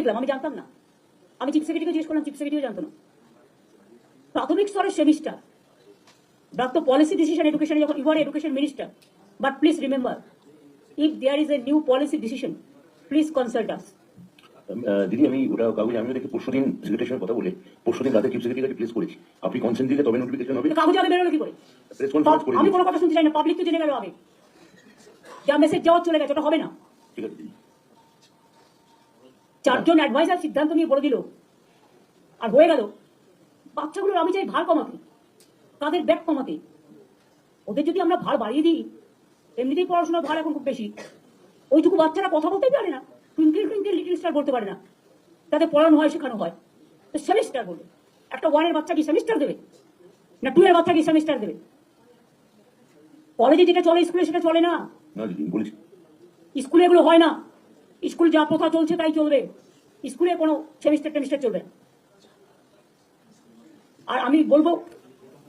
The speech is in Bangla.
দেখলাম, আমি জানতাম না। আমি চিফ সেক্রেটারিকে জিজ্ঞেস করলাম, চিফ সেক্রেটারিও জানতো না। প্রাথমিক স্তরের semester, the policy decision education, যখন you are education minister, but please remember, if there is a new policy decision, please consult us. দিদি আমি ওটা কাগজে আমি দেখি পরশুদিন সেক্রেটারির সঙ্গে কথা বলে পরশুদিন রাতে চিফ সেক্রেটারিকে প্লেস করেছি। আপনি কনসেন্ট দিলে তবে নোটিফিকেশন হবে। কাগজে আগে বেরোলো কি করে? প্রেস কনফারেন্স করে আমি কোনো কথা শুনতে চাই না, পাবলিক তো জেনে গেল আগে। যা মেসেজ যাওয়ার চলে গেছে, ওটা হবে না। ঠিক আছে দিদি। চারজন অ্যাডভাইজার সিদ্ধান্ত নিয়ে বলে দিল, আর হয়ে গেল। বাচ্চাগুলোর আমি চাই ভার কমাতে, তাদের ব্যাগ কমাতে। ওদের যদি আমরা ভার বাড়িয়ে দিই, এমনিতেই পড়াশোনার ভার এখন খুব বেশি, ওইটুকু বাচ্চারা কথা বলতেই পারে না, টুইঙ্কেল টুইঙ্কেল লিটল স্টার বলতে পারে না। তাদের পড়ানো হয়, শেখানো হয়, তো সেমিস্টার বলবে। একটা 1 এর বাচ্চা কি সেমিস্টার দেবে? না 2 এর বাচ্চা কি সেমিস্টার দেবে? কলেজে যেটা চলে স্কুলে সেটা চলে না। না দিদি বলেছি স্কুলে এগুলো হয় না। স্কুল যা প্রথা চলছে তাই চলবে। স্কুলে কোনো সেমিস্টার টেমিস্টার চলবে না। আর আমি বলবো